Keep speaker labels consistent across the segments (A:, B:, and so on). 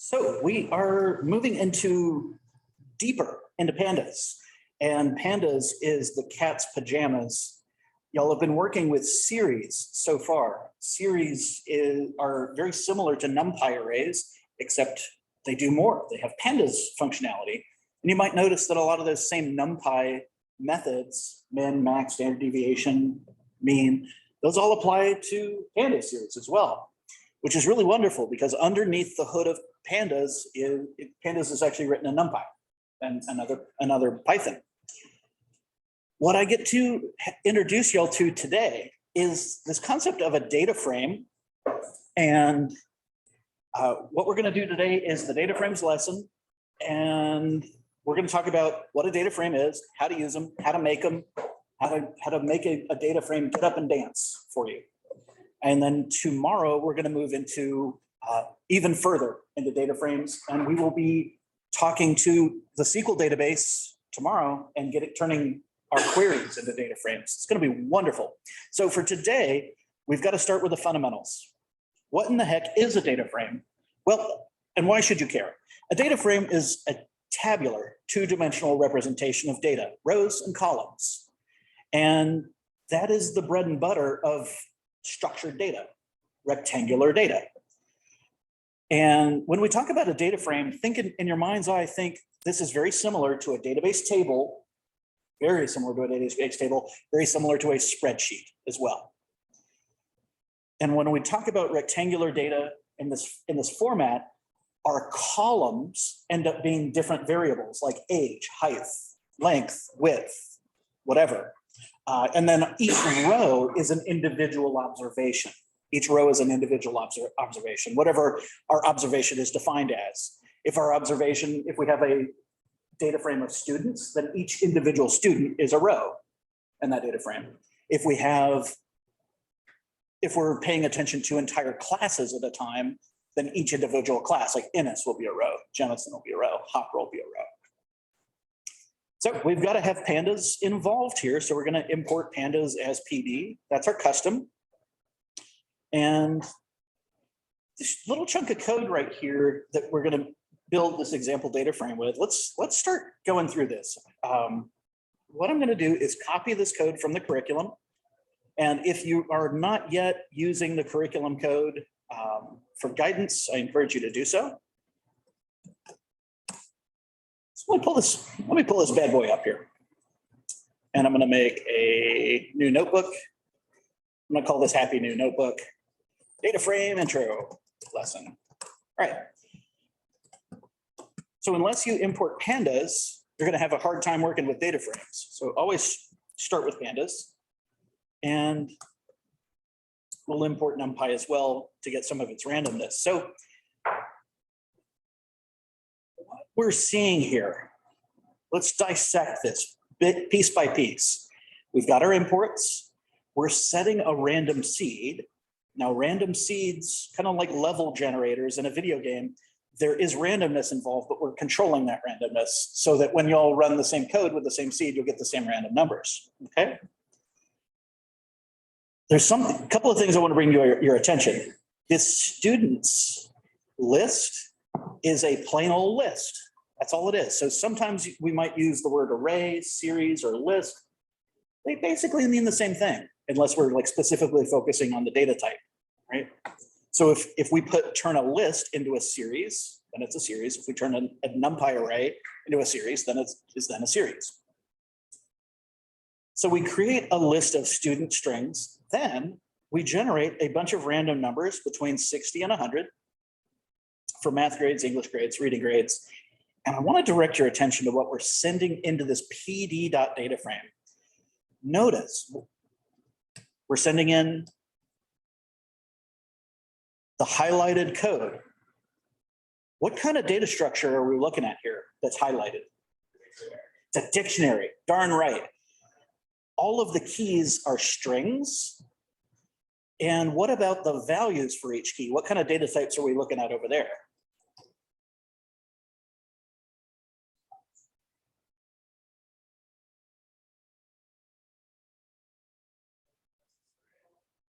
A: So we are moving deeper into pandas. And pandas is the cat's pajamas. Y'all have been working with series so far. Are very similar to NumPy arrays, except they do more. They have pandas functionality. And you might notice that a lot of those same NumPy methods, min, max, standard deviation, mean, those all apply to pandas series as well, which is really wonderful because underneath the hood of pandas is actually written in NumPy and another Python. What I get to introduce y'all to today is this concept of a data frame. And what we're going to do today is the DataFrames lesson. And we're going to talk about what a data frame is, how to use them, how to make them, how to make a data frame get up and dance for you. And then tomorrow we're going to move into even further into data frames, and we will be talking to the SQL database tomorrow and turning our queries into data frames. It's going to be wonderful. So for today, we've got to start with the fundamentals. What in the heck is a data frame? Well, and why should you care? A data frame is a tabular, two-dimensional representation of data, rows and columns. And that is the bread and butter of structured data, rectangular data. And when we talk about a data frame, think in your mind's eye, think this is very similar to a database table, very similar to a database table, very similar to a spreadsheet as well. And when we talk about rectangular data in this format, our columns end up being different variables like age, height, length, width, whatever. And then each row is an individual observation. Each row is an individual observation, whatever our observation is defined as. If we have a data frame of students, then each individual student is a row in that data frame. If we're paying attention to entire classes at a time, then each individual class, like Innes will be a row, Jemison will be a row, Hopper will be a row. So we've got to have pandas involved here. So we're going to import pandas as PD. That's our custom. And this little chunk of code right here that we're going to build this example data frame with, let's start going through this. What I'm going to do is copy this code from the curriculum. And if you are not yet using the curriculum code for guidance, I encourage you to do so. So let me pull this bad boy up here. And I'm going to make a new notebook. I'm going to call this Happy New Notebook. Data frame intro lesson. All right. So unless you import pandas, you're going to have a hard time working with data frames. So always start with pandas. And we'll import NumPy as well to get some of its randomness. So what we're seeing here, let's dissect this piece by piece. We've got our imports. We're setting a random seed. Now, random seeds, kind of like level generators in a video game, there is randomness involved, but we're controlling that randomness so that when you all run the same code with the same seed, you'll get the same random numbers, okay? There's a couple of things I want to bring to your attention. This students list is a plain old list. That's all it is. So sometimes we might use the word array, series, or list. They basically mean the same thing, unless we're like specifically focusing on the data type, right? So if we turn a list into a series, then it's a series. If we turn a NumPy array into a series, then it's then a series. So we create a list of student strings. Then we generate a bunch of random numbers between 60 and 100 for math grades, English grades, reading grades. And I want to direct your attention to what we're sending into this pd.dataframe. Notice we're sending in the highlighted code. What kind of data structure are we looking at here that's highlighted? It's a dictionary, darn right. All of the keys are strings. And what about the values for each key? What kind of data types are we looking at over there?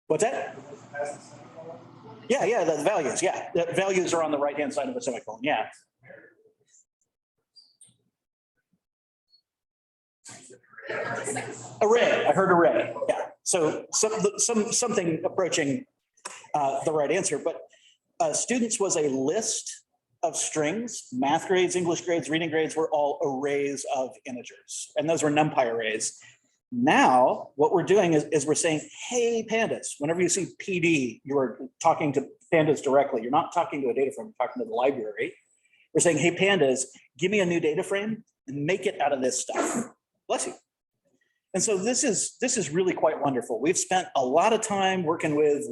A: What's that? Yeah, the values, yeah. The values are on the right-hand side of the semicolon, yeah. Array, I heard array, yeah. So something approaching the right answer, but students was a list of strings. Math grades, English grades, reading grades were all arrays of integers, and those were NumPy arrays. Now, what we're doing is we're saying, hey, Pandas, whenever you see PD, you're talking to Pandas directly. You're not talking to a data frame, you're talking to the library. We're saying, hey, Pandas, give me a new data frame and make it out of this stuff. Bless you. And so this is really quite wonderful. We've spent a lot of time working with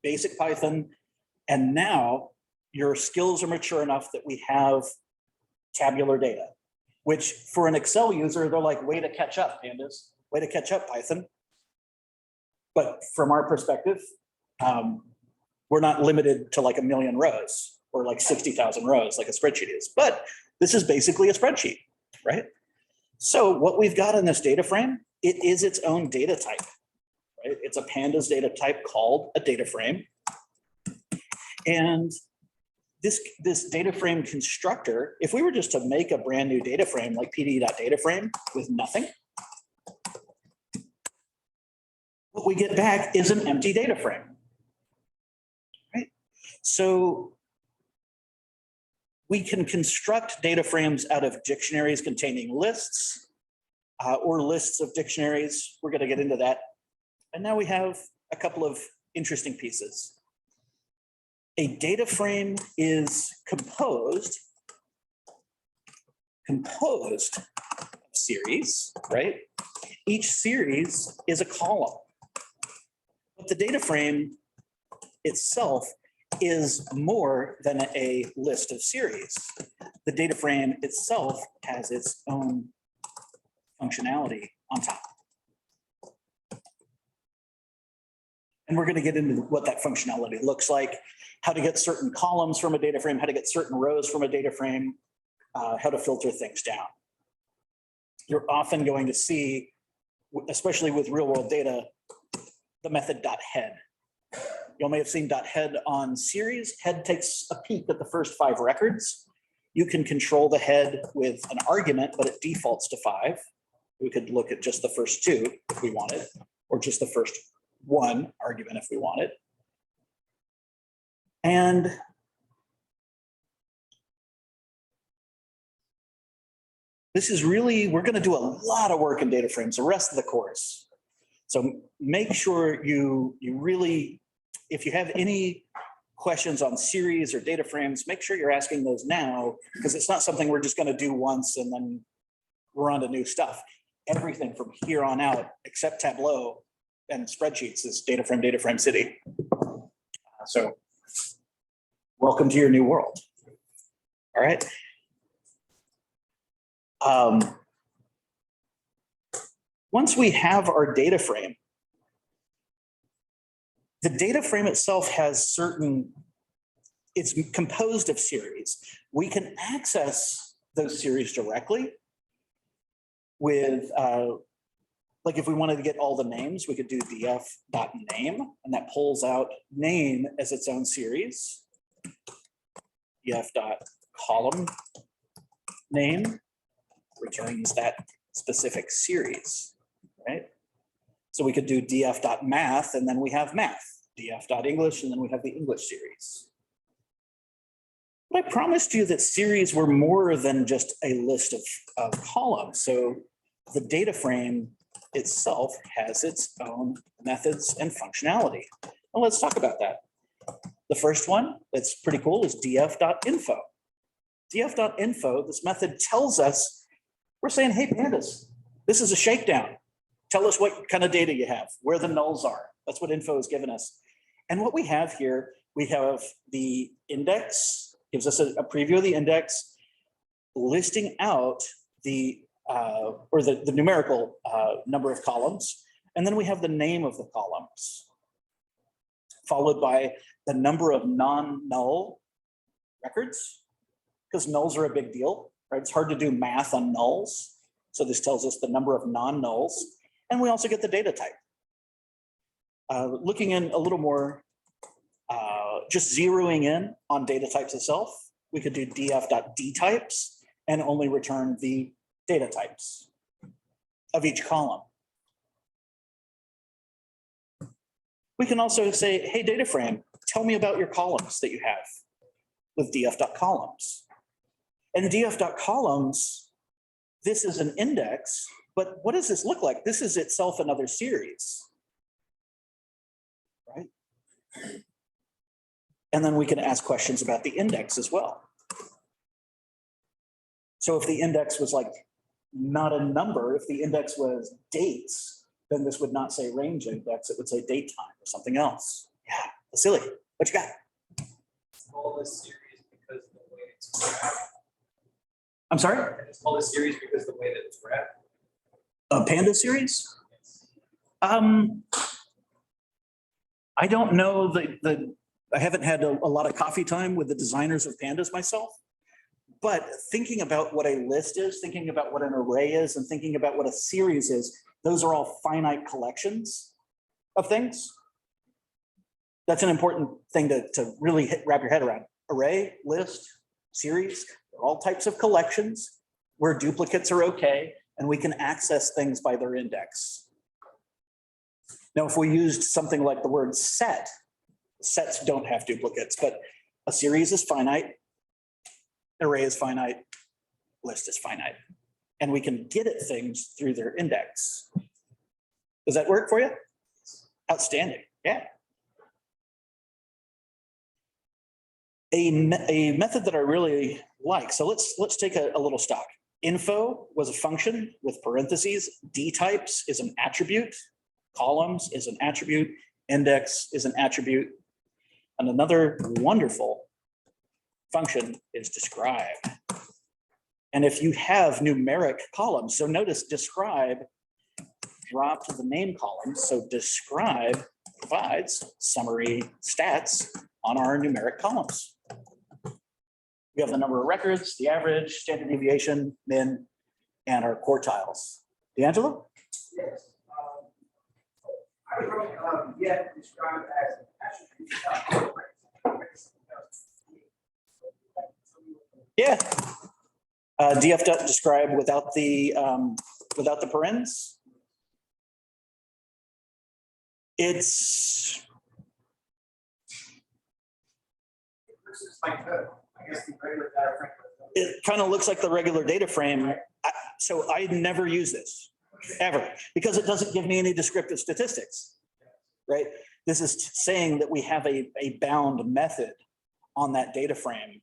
A: basic Python, and now your skills are mature enough that we have tabular data, which for an Excel user, they're like, way to catch up, Pandas, way to catch up, Python. But from our perspective, we're not limited to like 1 million rows or like 60,000 rows like a spreadsheet is, but this is basically a spreadsheet, right? So what we've got in this data frame, it is its own data type, right? It's a Pandas data type called a data frame. And this data frame constructor, if we were just to make a brand new data frame like pd.dataframe with nothing, what we get back is an empty data frame, right? So we can construct data frames out of dictionaries containing lists or lists of dictionaries. We're going to get into that. And now we have a couple of interesting pieces. A data frame is composed of series, right? Each series is a column. But the data frame itself is more than a list of series. The data frame itself has its own functionality on top. And we're going to get into what that functionality looks like, how to get certain columns from a data frame, how to get certain rows from a data frame, how to filter things down. You're often going to see, especially with real world data, the method .head. You may have seen .head on series. Head takes a peek at the first 5 records. You can control the head with an argument, but it defaults to 5. We could look at just the first 2 if we wanted, or just the first 1 argument if we wanted. And this is really, we're going to do a lot of work in data frames the rest of the course. So make sure you really, if you have any questions on series or data frames, make sure you're asking those now, because it's not something we're just going to do once and then we're on to new stuff. Everything from here on out, except Tableau and spreadsheets, is data frame city. So welcome to your new world. All right. Once we have our data frame, the data frame itself has certain, it's composed of series. We can access those series directly with, like if we wanted to get all the names, we could do df.name, and that pulls out name as its own series. df.column name returns that specific series, right? So we could do df.math, and then we have math, df.english, and then we have the English series. But I promised you that series were more than just a list of columns. So the data frame itself has its own methods and functionality. Well, let's talk about that. The first one that's pretty cool is df.info. df.info, this method tells us, we're saying, hey, Pandas, this is a shakedown. Tell us what kind of data you have, where the nulls are. That's what info is giving us. And what we have here, we have the index, gives us a preview of the index, listing out the numerical number of columns. And then we have the name of the columns, followed by the number of non-null records, because nulls are a big deal, right? It's hard to do math on nulls. So this tells us the number of non-nulls. And we also get the data type. Looking in a little more just zeroing in on data types itself, we could do df.dtypes and only return the data types of each column. We can also say, hey, DataFrame, tell me about your columns that you have with df.columns. And df.columns, this is an index, but what does this look like? This is itself another series, right? And then we can ask questions about the index as well. So if the index was like not a number, if the index was dates, then this would not say range index, it would say date time or something else. Yeah, Vasily, what you got?
B: Call this series because of the way it's graphed.
A: I'm sorry?
B: It's called a series because of the way that it's graphed.
A: A Panda series?
B: Yes.
A: I don't know I haven't had a lot of coffee time with the designers of Pandas myself, but thinking about what a list is, thinking about what an array is, and thinking about what a series is, those are all finite collections of things. That's an important thing to really wrap your head around. Array, list, series, they're all types of collections where duplicates are okay, and we can access things by their index. Now, if we used something like the word set, sets don't have duplicates, but a series is finite, array is finite, list is finite, and we can get at things through their index. Does that work for you? Outstanding, yeah. A method that I really like, so let's take a little stock. Info was a function with parentheses, dtypes is an attribute, columns is an attribute, index is an attribute, and another wonderful function is describe. And if you have numeric columns, so notice describe drop to the name column, so describe provides summary stats on our numeric columns. We have the number of records, the average, standard deviation, min, and our quartiles. D'Angelo?
C: Yes. I would really yet describe it as an attribute.
A: Yeah. DF describe without the parens. It's
C: Like the, I guess the regular data frame.
A: it kind of looks like the regular data frame. So I never use this ever because it doesn't give me any descriptive statistics, right? This is saying that we have a bound method on that data frame,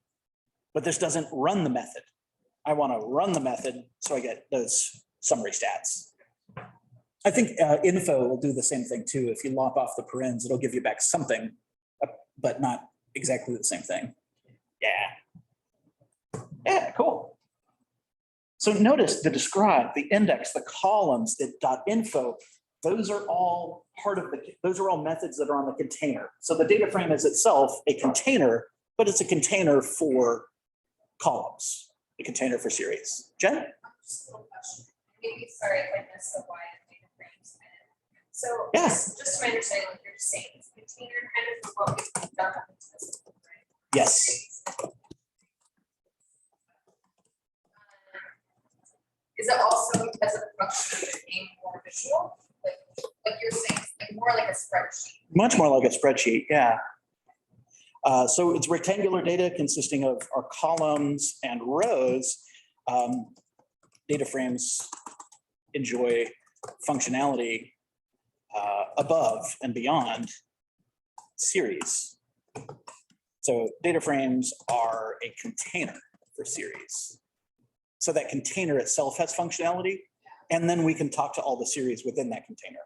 A: but this doesn't run the method. I want to run the method so I get those summary stats. I think info will do the same thing too. If you lop off the parens, it'll give you back something, but not exactly the same thing. Yeah. Yeah, cool. So notice the describe, the index, the columns, the .info, those are all those are all methods that are on the container. So the data frame is itself a container, but it's a container for columns, a container for series. Jen?
D: Just a little question. Maybe, sorry if I missed the why of data frames. So
A: Yeah.
D: just to my understanding, like you're just saying, it's a container kind of for what we've done up until this point, right?
A: Yes.
D: Is it also because of the function being more visual? Like you're saying, it's like more like a spreadsheet.
A: Much more like a spreadsheet, yeah. So it's rectangular data consisting of our columns and rows. Data frames enjoy functionality above and beyond series. So data frames are a container for series. So that container itself has functionality, and then we can talk to all the series within that container.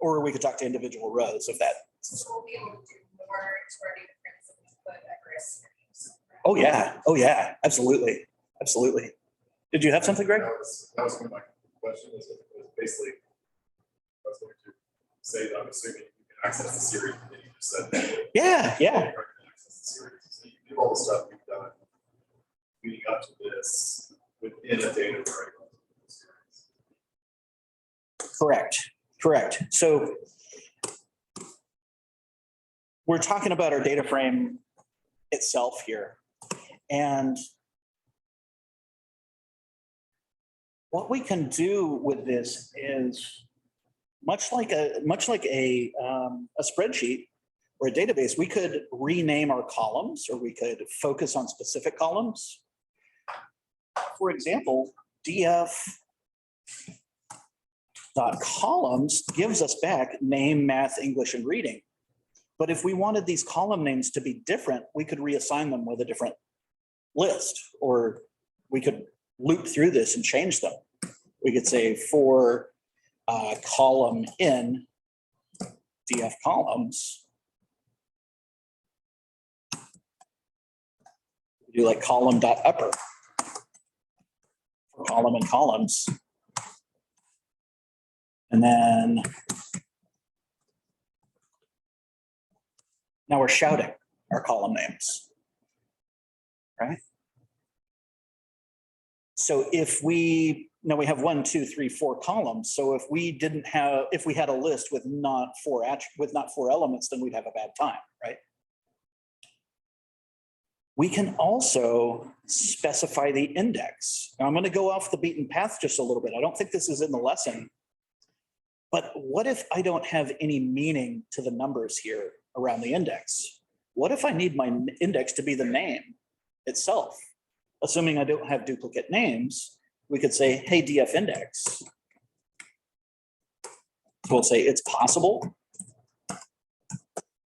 A: Or we could talk to individual rows of that.
D: So we'll be able to do more to our data frames than we could ever a series.
A: Oh yeah, oh yeah, absolutely, absolutely. Did you have something, Greg?
E: That was one of my question is basically, I was going to say that I'm assuming you can access the series that you just said.
A: Yeah, yeah.
E: You can access the series. So you do all the stuff we've done leading up to this within a data frame.
A: Correct, correct. So we're talking about our data frame itself here. And what we can do with this is much like a spreadsheet or a database, we could rename our columns or we could focus on specific columns. For example, df.columns gives us back name, math, English, and reading. But if we wanted these column names to be different, we could reassign them with a different list, or we could loop through this and change them. We could say for column in df columns, do like column.upper for column and columns. And then now we're shouting our column names, right? So if we, now we have 1, 2, 3, 4 columns. So if we had a list with not four elements, then we'd have a bad time, right? We can also specify the index. Now I'm going to go off the beaten path just a little bit. I don't think this is in the lesson, but what if I don't have any meaning to the numbers here around the index? What if I need my index to be the name itself? Assuming I don't have duplicate names, we could say, hey, df index. We'll say it's possible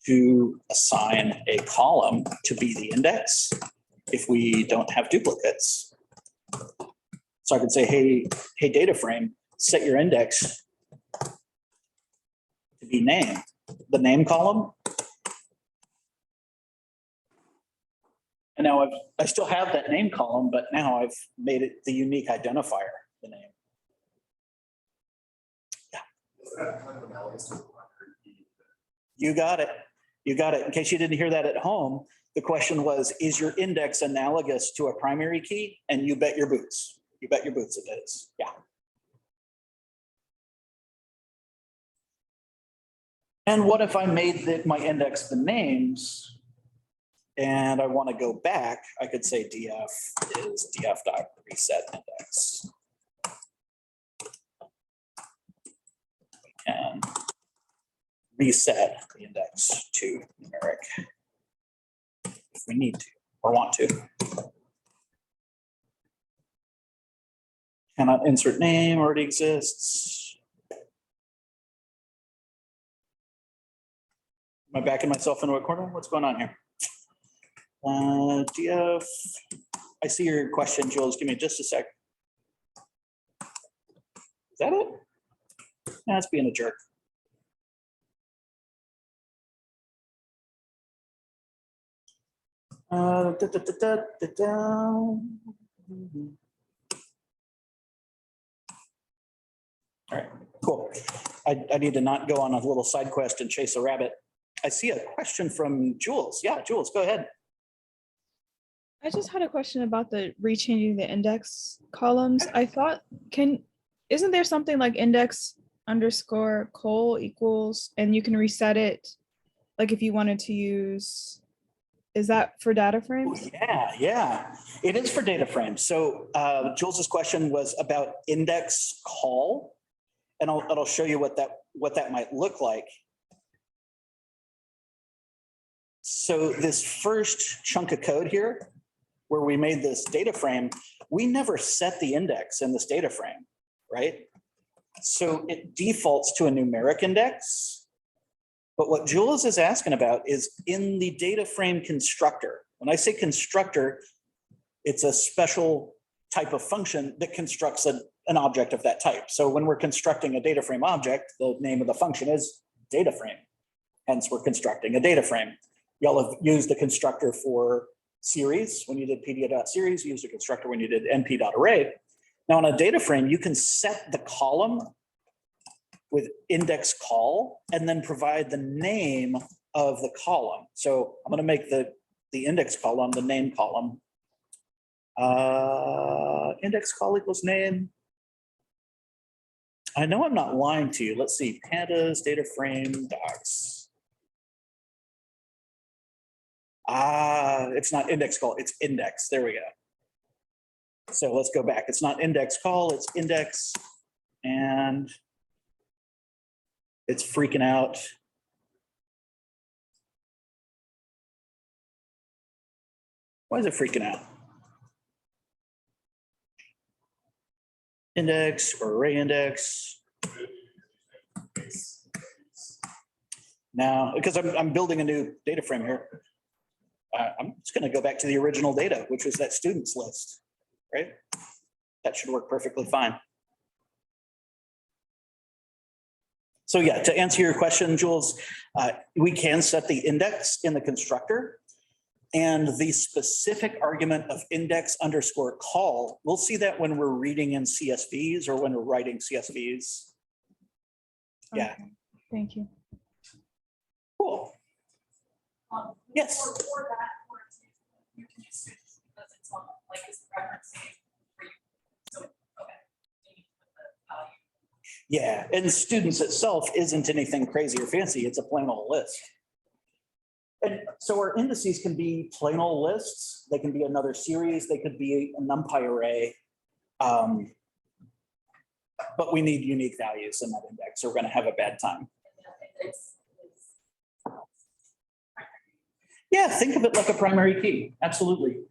A: to assign a column to be the index if we don't have duplicates. So I could say, hey, data frame, set your index to be name, the name column. And now I still have that name column, but now I've made it the unique identifier, the name. Yeah.
E: Is that kind of analogous to the record key?
A: You got it. You got it. In case you didn't hear that at home, the question was, is your index analogous to a primary key? And you bet your boots. You bet your boots it is. Yeah. And what if I made my index the names and I want to go back? I could say df is df.reset index. And reset the index to numeric if we need to or want to. Cannot insert name, already exists. Am I backing myself into a corner? What's going on here? DF, I see your question, Jules. Give me just a sec. Is that it? That's being a jerk. All right, cool. I need to not go on a little side quest and chase a rabbit. I see a question from Jules. Yeah, Jules, go ahead.
F: I just had a question about the rechanging the index columns. I thought, isn't there something like index underscore col equals, and you can reset it, like if you wanted to use, is that for data frames?
A: Yeah, it is for data frames. So Jules's question was about index call, and I'll show you what that might look like. So this first chunk of code here, where we made this data frame, we never set the index in this data frame, right? So it defaults to a numeric index. But what Jules is asking about is in the data frame constructor. When I say constructor, it's a special type of function that constructs an object of that type. So when we're constructing a data frame object, the name of the function is data frame. Hence, we're constructing a data frame. Y'all have used the constructor for series. When you did pd.series, you used a constructor when you did np.array. Now in a data frame, you can set the column with index call and then provide the name of the column. So I'm going to make the index column the name column. Index call equals name. I know I'm not lying to you. Let's see, pandas, data frame, docs. It's not index call, it's index. There we go. So let's go back. It's not index call, it's index. And it's freaking out. Why is it freaking out? Index or array index. Now, because I'm building a new data frame here. I'm just going to go back to the original data, which was that students list, right? That should work perfectly fine. So yeah, to answer your question, Jules, we can set the index in the constructor, and the specific argument of index underscore call, we'll see that when we're reading in CSVs or when we're writing CSVs. Yeah.
F: Okay, thank you.
A: Cool. Yes.
D: For that, for example, you can use students because it's on, like, it's referencing for you. So, okay. You need to put the value.
A: Yeah, and students itself isn't anything crazy or fancy. It's a plain old list. And so our indices can be plain old lists. They can be another series. They could be a NumPy array. But we need unique values in that index, or we're going to have a bad time. Yeah, think of it like a primary key. Absolutely.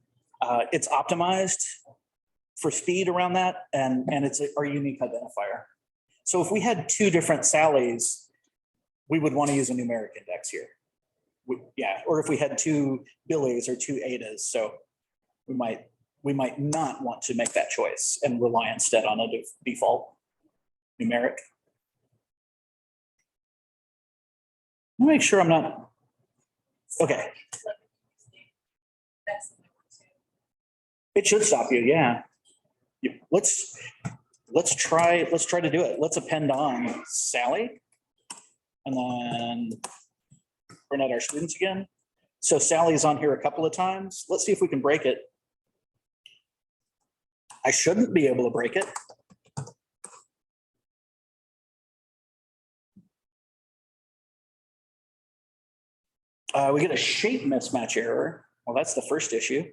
A: It's optimized for speed around that, and it's our unique identifier. So if we had two different Sallys, we would want to use a numeric index here. Yeah, or if we had two Billies or two Adas, so we might not want to make that choice and rely instead on a default numeric. Let me make sure I'm not. Okay. It should stop you, yeah. Let's try to do it. Let's append on Sally. And then print out our students again. So Sally's on here a couple of times. Let's see if we can break it. I shouldn't be able to break it. We get a shape mismatch error. Well, that's the first issue.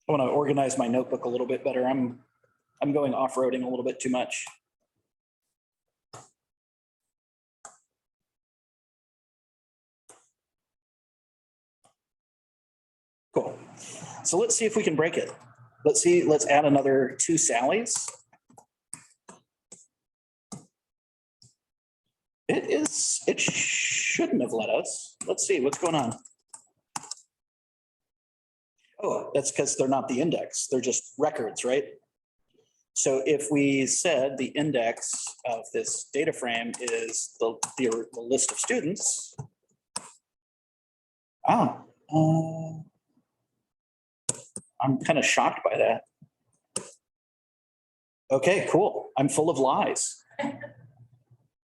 A: I want to organize my notebook a little bit better. I'm going off-roading a little bit too much. Cool. So let's see if we can break it. Let's add another two Sallys. It shouldn't have let us. Let's see what's going on. Oh, that's because they're not the index. They're just records, right? So if we said the index of this data frame is the list of students. Oh, I'm kind of shocked by that. Okay, cool. I'm full of lies.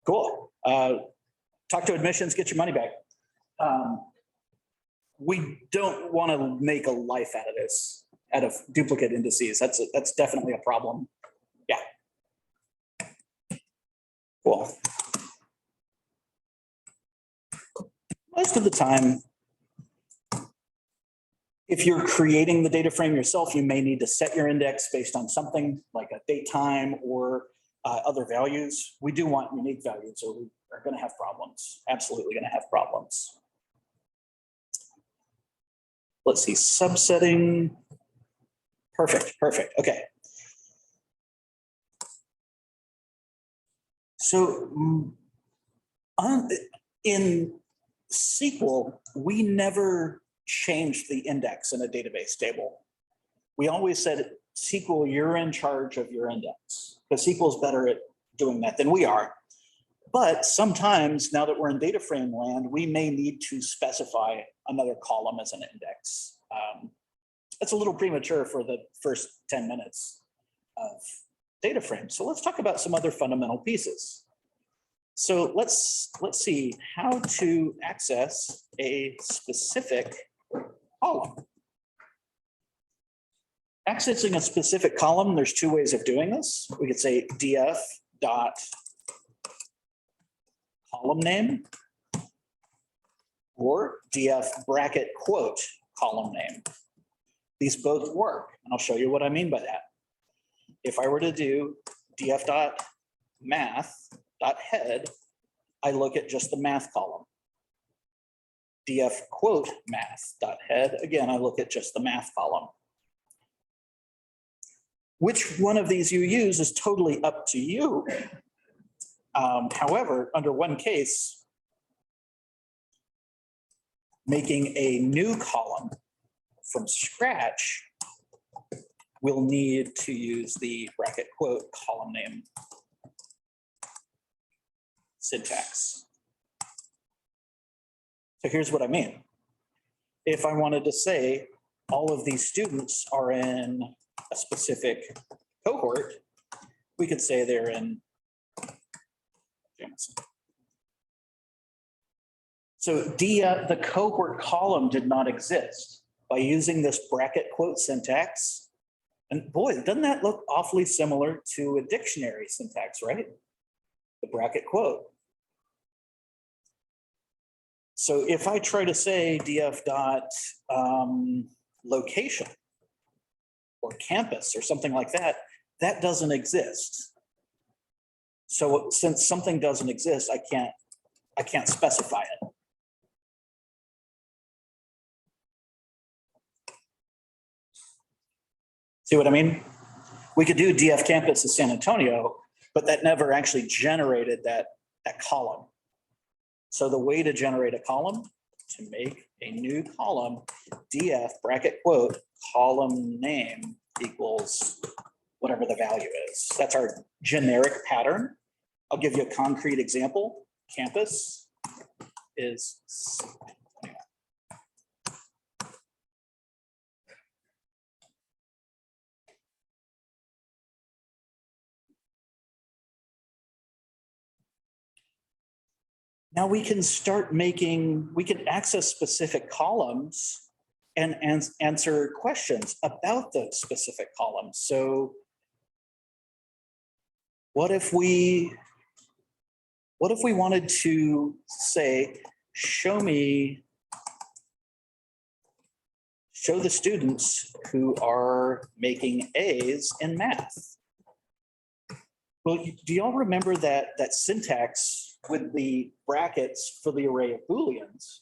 A: Cool. Talk to admissions, get your money back. We don't want to make a life out of this, out of duplicate indices. That's definitely a problem. Yeah. Cool. Most of the time, if you're creating the data frame yourself, you may need to set your index based on something like a date time or other values. We do want unique values, or we are going to have problems. Absolutely going to have problems. Let's see, subsetting. Perfect. Okay. So in SQL, we never changed the index in a database table. We always said, SQL, you're in charge of your index, because SQL is better at doing that than we are. But sometimes, now that we're in data frame land, we may need to specify another column as an index. It's a little premature for the first 10 minutes of data frame. So let's talk about some other fundamental pieces. So let's see how to access a specific column. Accessing a specific column, there's two ways of doing this. We could say df dot column name or df bracket quote column name. These both work, and I'll show you what I mean by that. If I were to do df dot math dot head, I look at just the math column. df quote math dot head, again, I look at just the math column. Which one of these you use is totally up to you. However, under one case, making a new column from scratch, we'll need to use the bracket quote column name syntax. So here's what I mean. If I wanted to say all of these students are in a specific cohort, we could say they're in Jamison. So the cohort column did not exist. By using this bracket quote syntax, and boy, doesn't that look awfully similar to a dictionary syntax, right? The bracket quote. So if I try to say df dot location or campus or something like that, that doesn't exist. So since something doesn't exist, I can't specify it. See what I mean? We could do df campus of San Antonio, but that never actually generated that column. So the way to generate a column, to make a new column, df bracket quote column name equals whatever the value is. That's our generic pattern. I'll give you a concrete example. Campus is now we can start making, we can access specific columns and answer questions about those specific columns. So what if we wanted to say, show the students who are making A's in math? Well, do y'all remember that syntax with the brackets for the array of Booleans?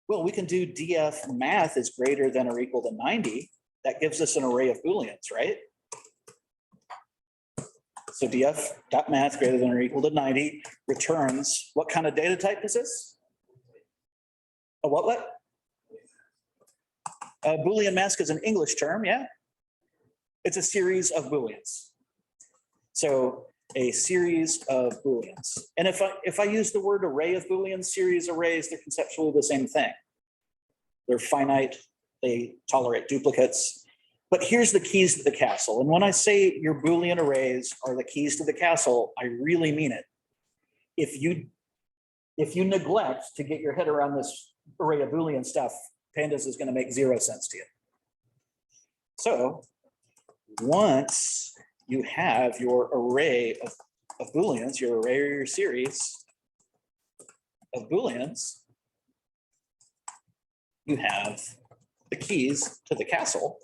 A: Well, we can do df math is greater than or equal to 90. That gives us an array of Booleans, right? So df.math greater than or equal to 90 returns, what kind of data type is this? A what? A Boolean mask is an English term, yeah? It's a series of Booleans. So a series of Booleans. And if I use the word array of Booleans, series arrays, they're conceptually the same thing. They're finite, they tolerate duplicates. But here's the keys to the castle. And when I say your Boolean arrays are the keys to the castle, I really mean it. If you neglect to get your head around this array of Boolean stuff, Pandas is going to make 0 sense to you. So once you have your array of Booleans, your array or your series of Booleans, you have the keys to the castle.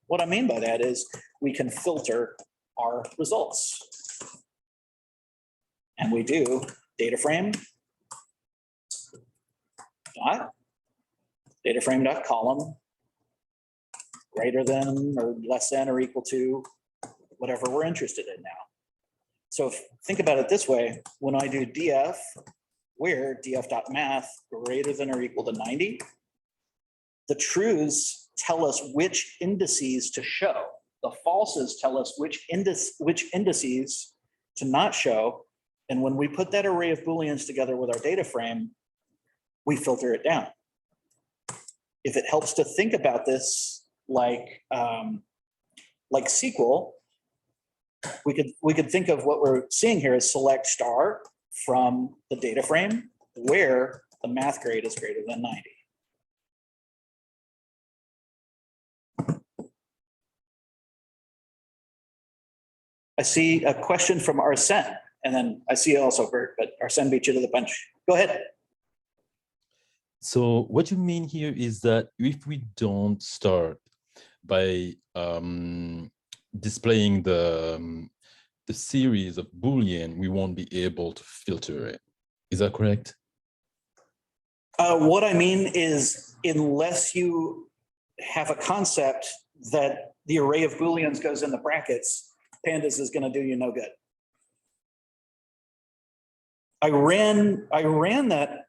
A: What I mean by that is we can filter our results. And we do DataFrame dot column greater than or less than or equal to whatever we're interested in now. So think about it this way. When I do df, where df.math greater than or equal to 90, the truths tell us which indices to show. The falses tell us which indices to not show. And when we put that array of Booleans together with our data frame, we filter it down. If it helps to think about this like SQL, we could think of what we're seeing here as select star from the data frame where the math grade is greater than 90. I see a question from Arsene, and then I see also Bert, but Arsene beat you to the punch. Go ahead.
G: So what you mean here is that if we don't start by displaying the series of Boolean, we won't be able to filter it. Is that correct?
A: What I mean is, unless you have a concept that the array of Booleans goes in the brackets, Pandas is going to do you no good. I ran that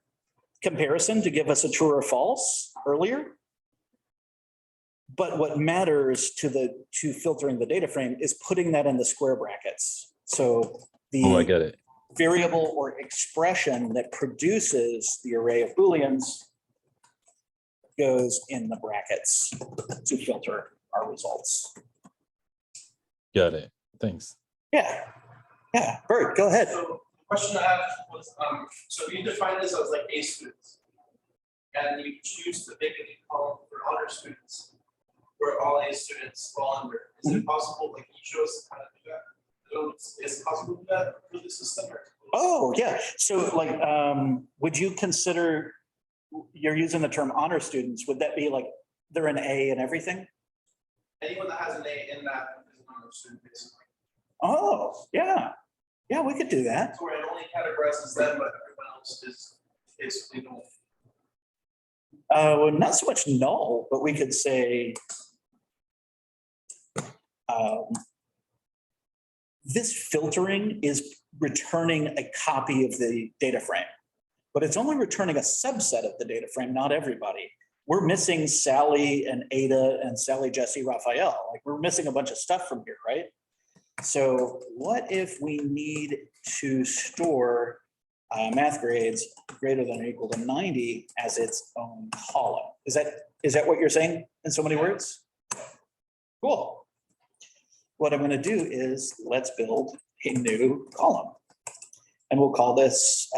A: comparison to give us a true or false earlier. But what matters to filtering the data frame is putting that in the square brackets. So
G: Oh, I
A: the
G: get it.
A: variable or expression that produces the array of Booleans goes in the brackets to filter our results.
G: Got it. Thanks.
A: Yeah. Yeah. Bert, go ahead.
C: So the question I have was, so you define this as like A students. And you choose to make a new column for honor students, where all A students fall under. Is it possible, like you show us how to do that? Is it possible to do that for the system?
A: Oh, yeah. So like, would you consider, you're using the term honor students, would that be like, they're an A in everything?
C: Anyone that has an A in that is an honor student, basically.
A: Oh, yeah. Yeah, we could do that.
C: So where it only categorizes them, but everyone else is basically no.
A: Well, not so much null, but we could say this filtering is returning a copy of the data frame, but it's only returning a subset of the data frame, not everybody. We're missing Sally and Ada and Sally, Jesse, Raphael. Like we're missing a bunch of stuff from here, right? So what if we need to store math grades greater than or equal to 90 as its own column? Is that what you're saying in so many words? Cool. What I'm going to do is let's build a new column, and we'll call this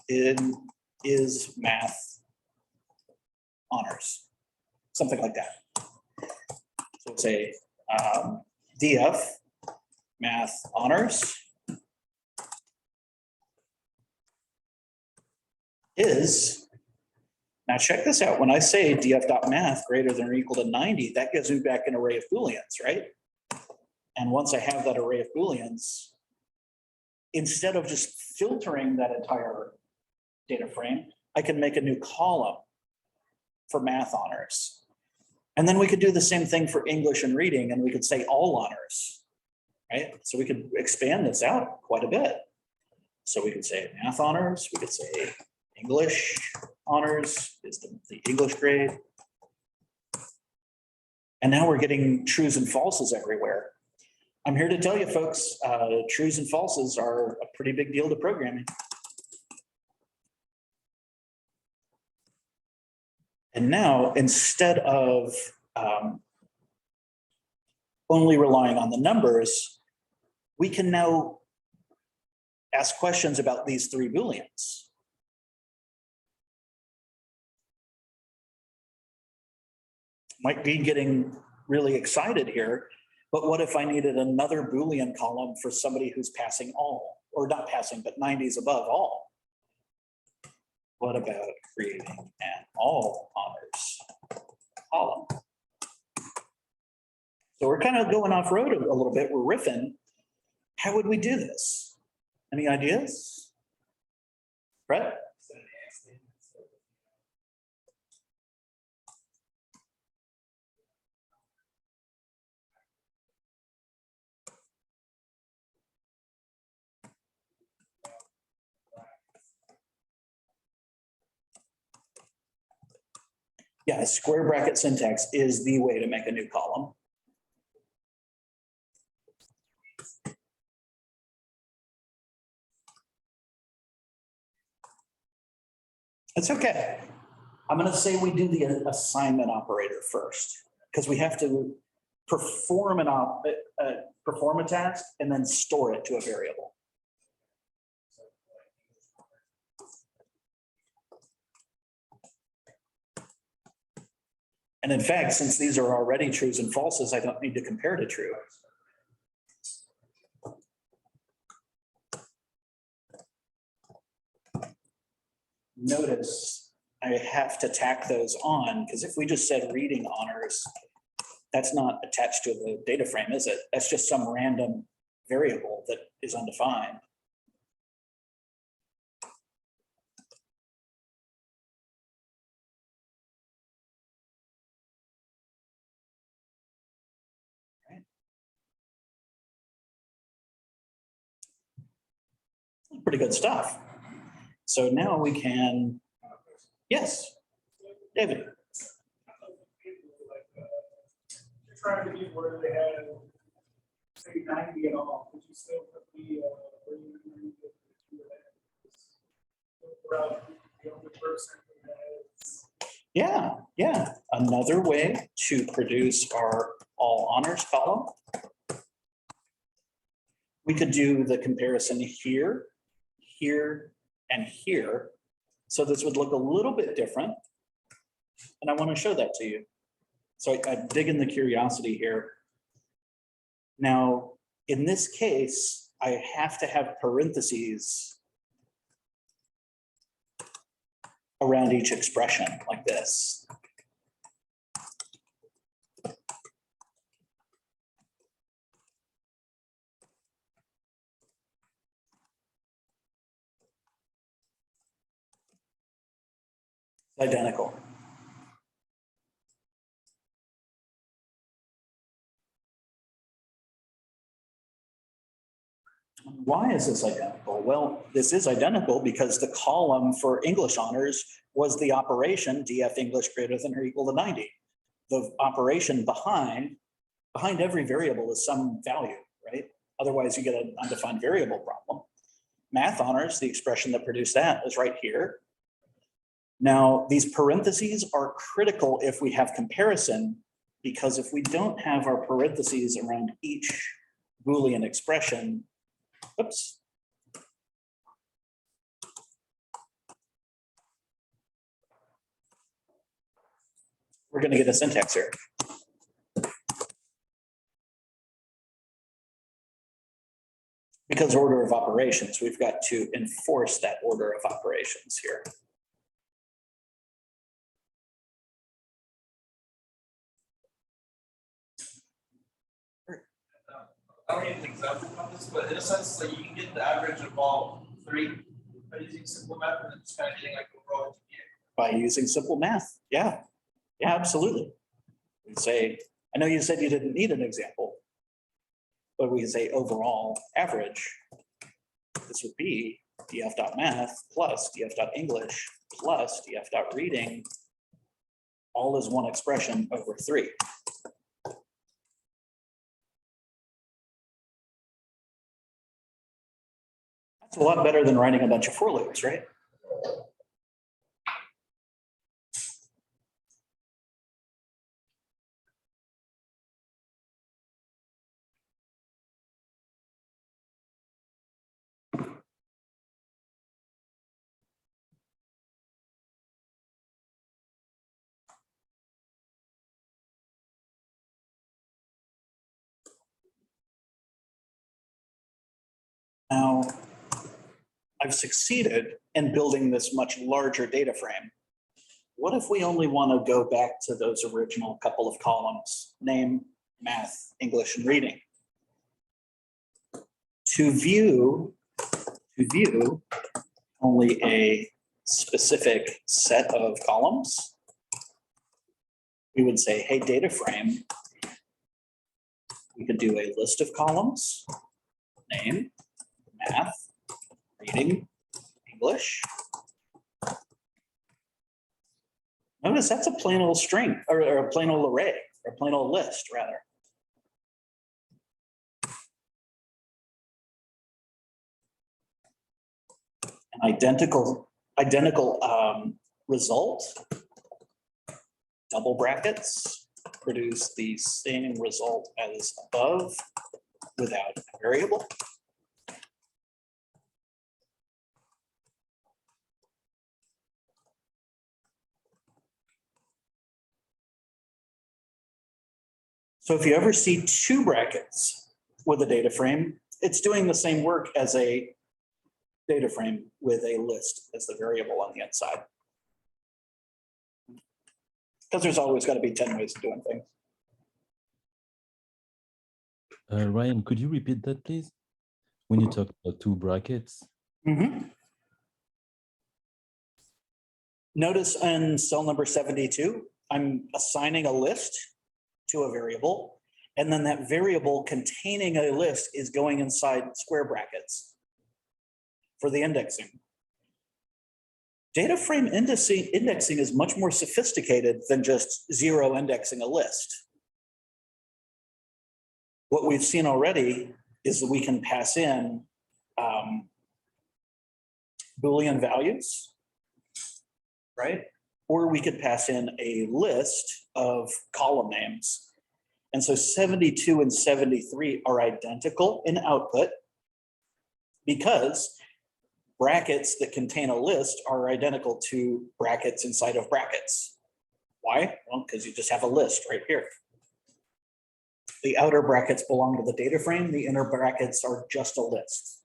A: is math honors, something like that. So we'll say DF math honors is, now check this out. When I say df.math greater than or equal to 90, that gives me back an array of Booleans, right? And once I have that array of Booleans, instead of just filtering that entire data frame, I can make a new column for math honors. And then we could do the same thing for English and reading, and we could say all honors, right? So we could expand this out quite a bit. So we could say math honors, we could say English honors is the English grade. And now we're getting trues and falses everywhere. I'm here to tell you folks, trues and falses are a pretty big deal to programming. And now, instead of only relying on the numbers, we can now ask questions about these three Booleans. Might be getting really excited here, but what if I needed another Boolean column for somebody who's passing all, or not passing, but 90s above all? What about creating an all honors column? So we're kind of going off road a little bit. We're riffing. How would we do this? Any ideas? Brett? Yeah, square bracket syntax is the way to make a new column. It's okay. I'm going to say we do the assignment operator first, because we have to perform perform a task and then store it to a variable. And in fact, since these are already trues and falses, I don't need to compare to true. notice I have to tack those on, because if we just said reading honors, that's not attached to the data frame, is it? That's just some random variable that is undefined. Pretty good stuff. So now we can, yes, David.
B: You're trying to get where they had, say, 90 and all, but you still put the, where you the only person who has.
A: Yeah. Another way to produce our all honors column. We could do the comparison here, here, and here. So this would look a little bit different. And I want to show that to you. So I dig in the curiosity here. Now, in this case, I have to have parentheses around each expression like this. Identical. Why is this identical? Well, this is identical because the column for English honors was the operation DF English greater than or equal to 90. The operation behind every variable is some value, right? Otherwise you get an undefined variable problem. Math honors, the expression that produced that is right here. Now, these parentheses are critical if we have comparison, because if we don't have our parentheses around each Boolean expression, oops. We're going to get a syntax error. Because order of operations, we've got to enforce that order of operations here.
C: I don't need an example of this, but in a sense, like you can get the average of all three by using simple math and it's kind of getting like overall GPA.
A: By using simple math, yeah, absolutely. We say, I know you said you didn't need an example, but we can say overall average. This would be df.math plus df.english plus df.reading, all is one expression over 3. It's a lot better than writing a bunch of for loops, right? Now, I've succeeded in building this much larger data frame. What if we only want to go back to those original couple of columns, name, math, English, and reading? To view only a specific set of columns, we would say, hey, data frame, we could do a list of columns, name, math, reading, English. Notice that's a plain old string, or a plain old array, or a plain old list, rather. An identical result, double brackets, produce the same result as above without a variable. So if you ever see 2 brackets with a data frame, it's doing the same work as a data frame with a list as the variable on the inside. Because there's always got to be 10 ways of doing things.
G: Ryan, could you repeat that, please? When you talk about two brackets.
A: Notice in cell number 72, I'm assigning a list to a variable, and then that variable containing a list is going inside square brackets for the indexing. Data frame indexing is much more sophisticated than just zero indexing a list. What we've seen already is that we can pass in Boolean values, right? Or we could pass in a list of column names. And so 72 and 73 are identical in output because brackets that contain a list are identical to brackets inside of brackets. Why? Well, because you just have a list right here. The outer brackets belong to the data frame. The inner brackets are just a list.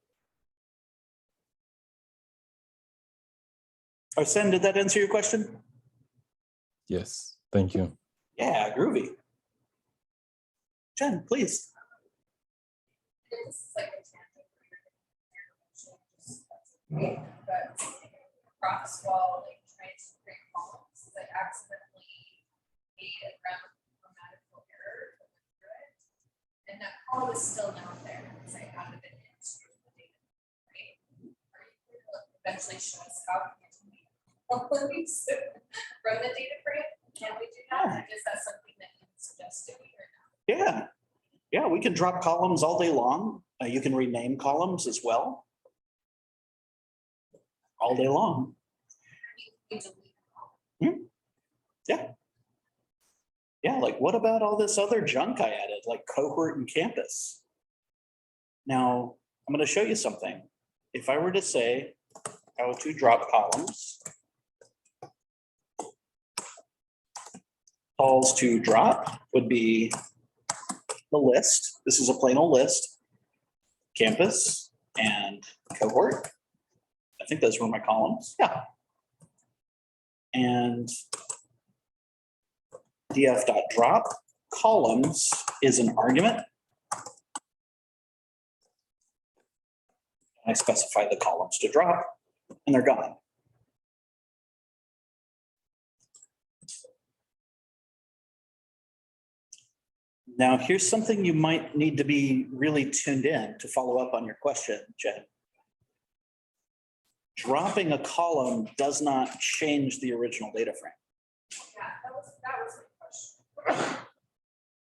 A: Arsene, did that answer your question?
G: Yes, thank you.
A: Yeah, groovy. Jen, please.
D: This is like a tangent for your but across while like trying to create columns, I accidentally made a grammatical error that went through it. And that column is still not there because I added it into the data, right? Are you going to eventually show us how we columns from the data frame? Can we do that? Or is that something that you suggest doing or not?
A: Yeah. Yeah, we can drop columns all day long. You can rename columns as well. All day long.
D: We delete columns.
A: Yeah. Yeah, like what about all this other junk I added, like cohort and campus? Now, I'm going to show you something. If I were to say how to drop columns, calls to drop would be the list. This is a plain old list. Campus and cohort. I think those were my columns. Yeah. And df.drop columns is an argument. I specify the columns to drop and they're gone. Now, here's something you might need to be really tuned in to follow up on your question, Jen. Dropping a column does not change the original data frame.
D: Yeah, that was my question.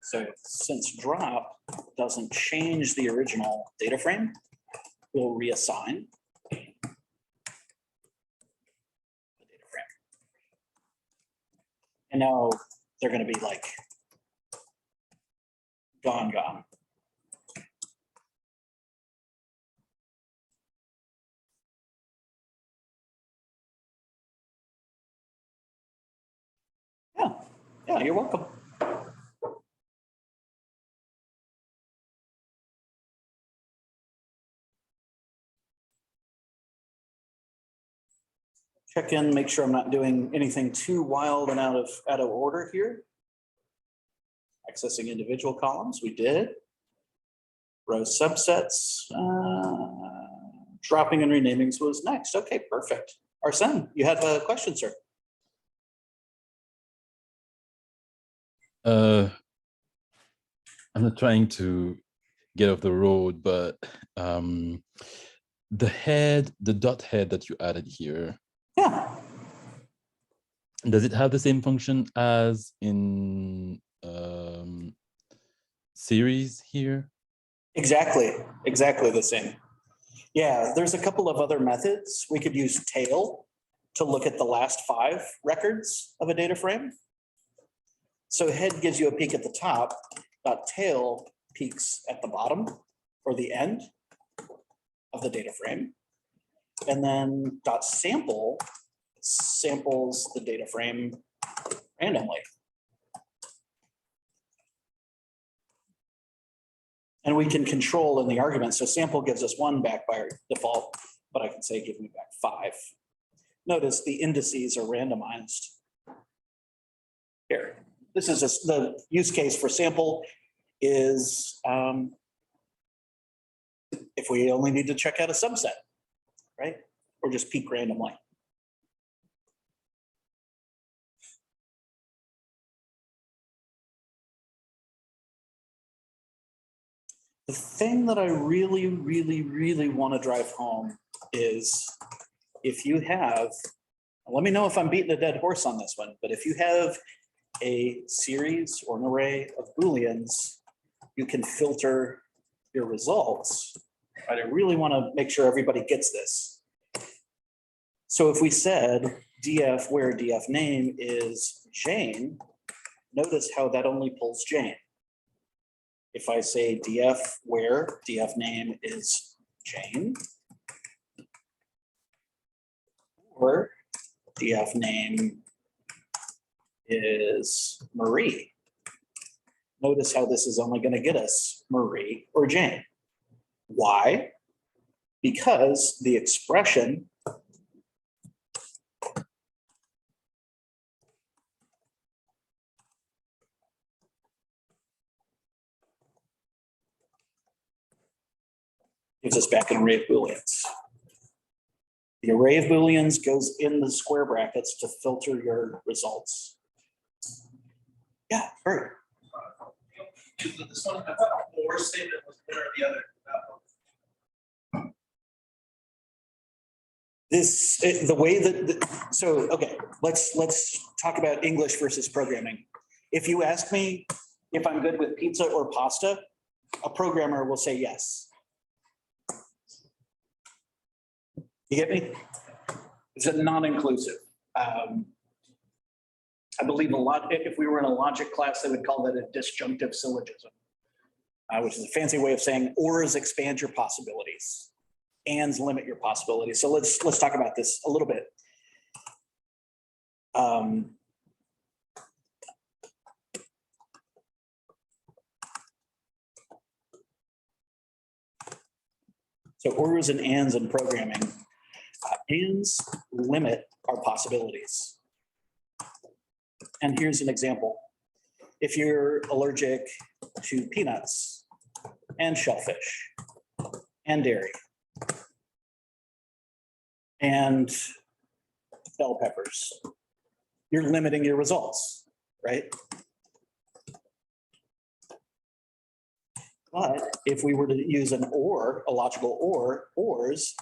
A: So since drop doesn't change the original data frame, we'll reassign the data frame. And now they're going to be like gone. Yeah, you're welcome. Check in, make sure I'm not doing anything too wild and out of order here. Accessing individual columns, we did. Row subsets, dropping and renamings was next. Okay, perfect. Arsene, you had a question, sir.
G: I'm not trying to get off the road, but the dot head that you added here,
A: Yeah.
G: does it have the same function as in series here?
A: Exactly the same. Yeah, there's a couple of other methods. We could use tail to look at the last 5 records of a data frame. So head gives you a peek at the top, tail peaks at the bottom or the end of the data frame. And then sample samples the data frame randomly. And we can control in the argument. So sample gives us 1 back by default. but I can say, give me back 5. Notice the indices are randomized. Here, this is just the use case for sample is if we only need to check out a subset, right? Or just peek randomly. The thing that I really, really, really want to drive home is if you have, let me know if I'm beating a dead horse on this one, but if you have a series or an array of Booleans, you can filter your results. Right? I really want to make sure everybody gets this. So if we said df where df name is Jane, notice how that only pulls Jane. If I say df where df name is Jane, or df name is Marie, notice how this is only going to get us Marie or Jane. Why? Because the expression gives us back an array of Booleans. The array of Booleans goes in the square brackets to filter your results. Yeah, Bert.
C: This one, I thought the or statement was one or the other.
A: This, the way that, so, okay, let's talk about English versus programming. If you ask me if I'm good with pizza or pasta, a programmer will say yes. You get me? It's a non-inclusive. I believe a lot, if we were in a logic class, they would call that a disjunctive syllogism, which is a fancy way of saying ors expand your possibilities, ands limit your possibilities. So let's talk about this a little bit. So ors and ands in programming. Ands limit our possibilities. And here's an example. If you're allergic to peanuts and shellfish and dairy and bell peppers, you're limiting your results, right? But if we were to use an or, a logical or, ors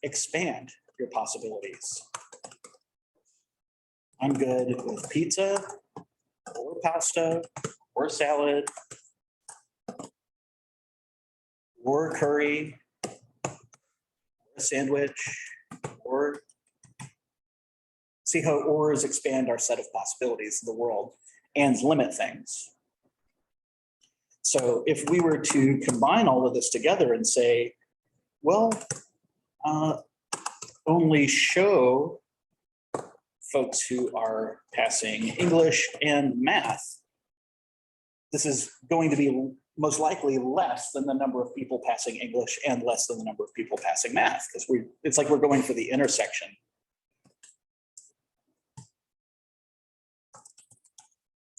A: expand your possibilities. I'm good with pizza or pasta or salad or curry or a sandwich, or see how ors expand our set of possibilities in the world and limit things. So if we were to combine all of this together and say, well, only show folks who are passing English and math, this is going to be most likely less than the number of people passing English and less than the number of people passing math, because it's like we're going for the intersection.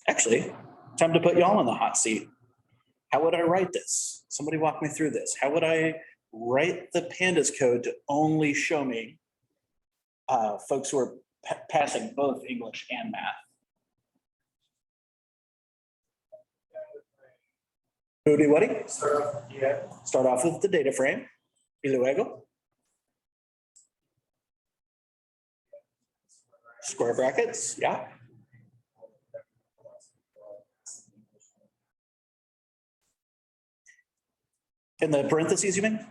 A: Actually, time to put y'all in the hot seat. How would I write this? Somebody walk me through this. How would I write the Pandas code to only show me folks who are passing both English and math? Rudy, what? Start off with the data frame. Y luego. Square brackets, yeah. In the parentheses, you mean?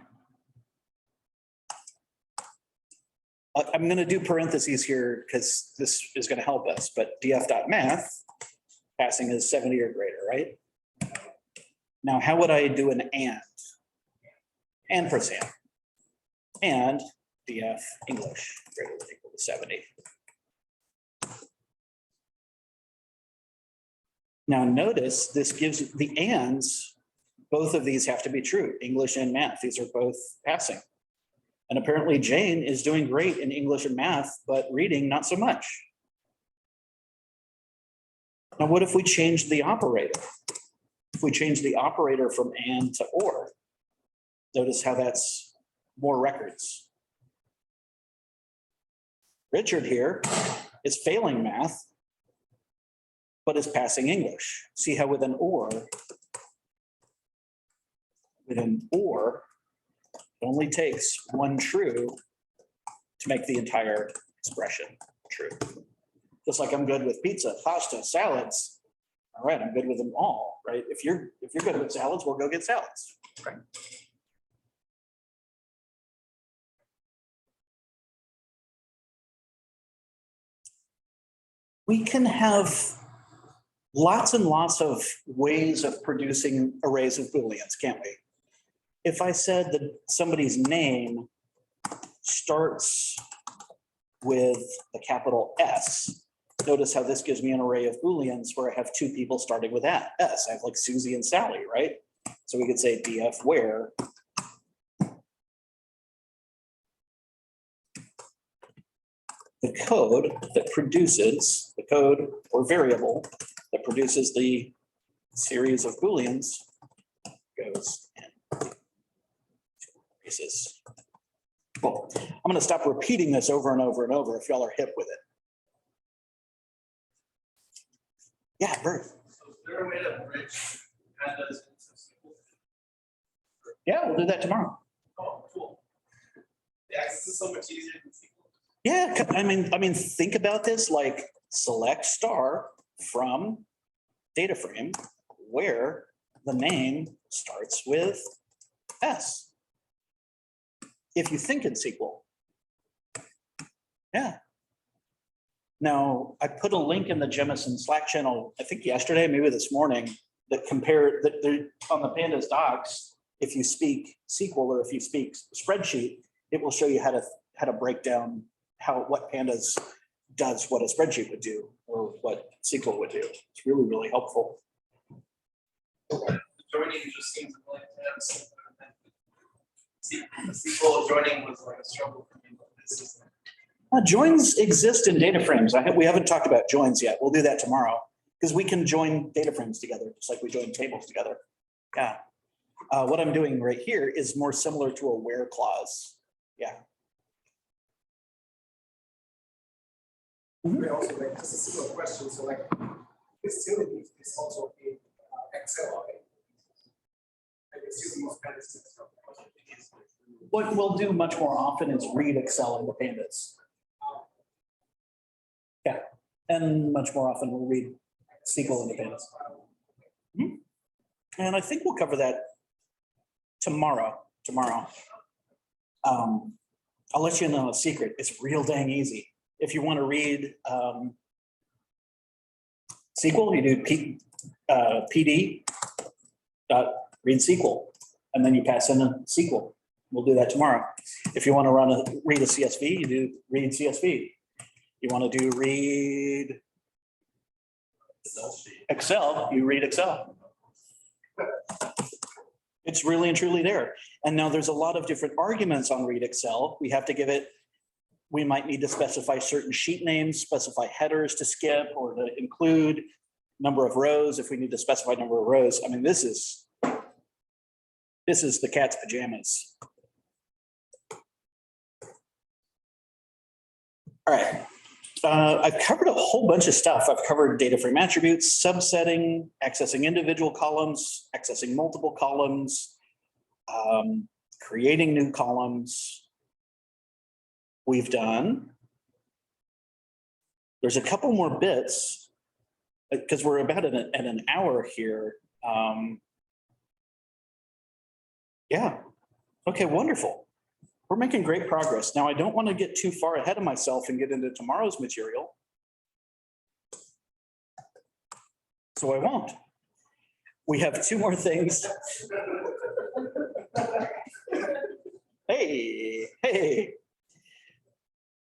A: I'm going to do parentheses here because this is going to help us, but df.math passing is 70 or greater, right? Now, how would I do an and? Ampersand. And df English greater than or equal to 70. Now notice this gives the ands, both of these have to be true, English and math. These are both passing. And apparently Jane is doing great in English and math, but reading not so much. Now, what if we change the operator? If we change the operator from and to or, notice how that's more records. Richard here is failing math, but is passing English. See how with an or, it only takes one true to make the entire expression true. Just like I'm good with pizza, pasta, salads. All right, I'm good with them all, right? If you're good with salads, we'll go get salads, right? We can have lots and lots of ways of producing arrays of Booleans, can't we? If I said that somebody's name starts with a capital S, notice how this gives me an array of Booleans where I have two people starting with S. I have like Susie and Sally, right? So we could say df where the code or variable that produces the series of Booleans goes in braces. Cool. I'm going to stop repeating this over and over and over if y'all are hip with it. Yeah, Bert.
C: So is there a way to bridge pandas into SQL?
A: Yeah, we'll do that tomorrow.
C: Oh, cool. The access is so much easier than SQL.
A: Yeah, I mean, think about this like select star from DataFrame where the name starts with S. If you think in SQL. Yeah. Now, I put a link in the Jemison Slack channel, I think yesterday, maybe this morning, that compare that on the Pandas docs, if you speak SQL or if you speak spreadsheet, it will show you how to break down what Pandas does, what a spreadsheet would do, or what SQL would do. It's really, really helpful.
C: Joining just seems like to have SQL joining was like a struggle for me, but this is
A: Joins exist in DataFrames. We haven't talked about joins yet. We'll do that tomorrow because we can join DataFrames together, just like we join tables together. Yeah. What I'm doing right here is more similar to a where clause. Yeah.
B: We also like just a simple question. So like this utility is also in Excel. Okay? Like it's using most pandas.
A: What we'll do much more often is read Excel into Pandas. Yeah, and much more often we'll read SQL into Pandas. Mhm. And I think we'll cover that tomorrow. I'll let you know a secret. It's real dang easy. If you want to read SQL, you do PD read SQL, and then you pass in a SQL. We'll do that tomorrow. If you want to read a CSV, you do read CSV. You want to do read Excel, you read Excel. It's really and truly there. And now there's a lot of different arguments on read Excel. We have to give it, we might need to specify certain sheet names, specify headers to skip or to include, number of rows if we need to specify number of rows. I mean, this is the cat's pajamas. All right. I've covered a whole bunch of stuff. I've covered data frame attributes, subsetting, accessing individual columns, accessing multiple columns, creating new columns. We've done. There's a couple more bits because we're about at an hour here. Yeah. Okay, wonderful. We're making great progress. Now, I don't want to get too far ahead of myself and get into tomorrow's material. So I won't. We have two more things. Hey.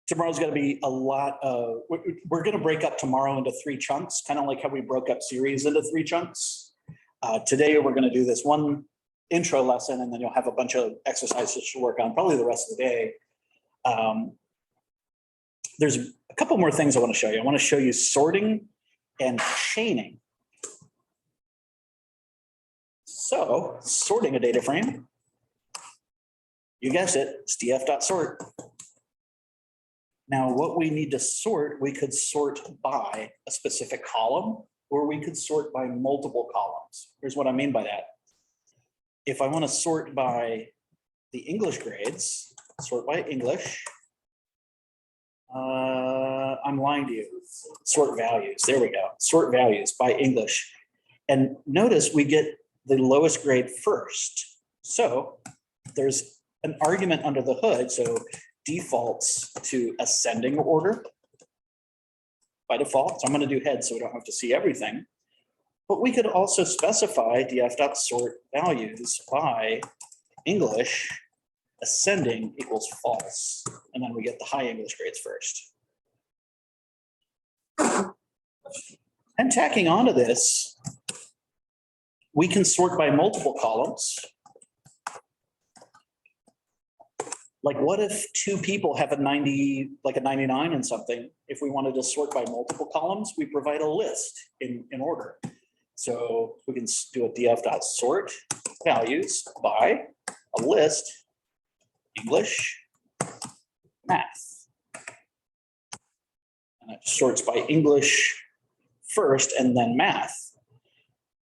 A: Tomorrow's going to be a lot of, we're going to break up tomorrow into 3 chunks, kind of like how we broke up series into 3 chunks. Today, we're going to do this one intro lesson, and then you'll have a bunch of exercises to work on, probably the rest of the day. There's a couple more things I want to show you. I want to show you sorting and chaining. So sorting a data frame, you guessed it, it's df.sort. Now what we need to sort, we could sort by a specific column, or we could sort by multiple columns. Here's what I mean by that. If I want to sort by the English grades, sort by English, I'm lying to you. Sort values, there we go. Sort values by English. And notice we get the lowest grade first. So there's an argument under the hood, so defaults to ascending order by default. So I'm going to do head so we don't have to see everything. But we could also specify df.sort values by English ascending equals false. And then we get the high English grades first. And tacking onto this, we can sort by multiple columns. Like what if two people have a 90, like a 99 and something? If we wanted to sort by multiple columns, we provide a list in order. So we can do a df.sort values by a list, English, math. And it sorts by English first and then math.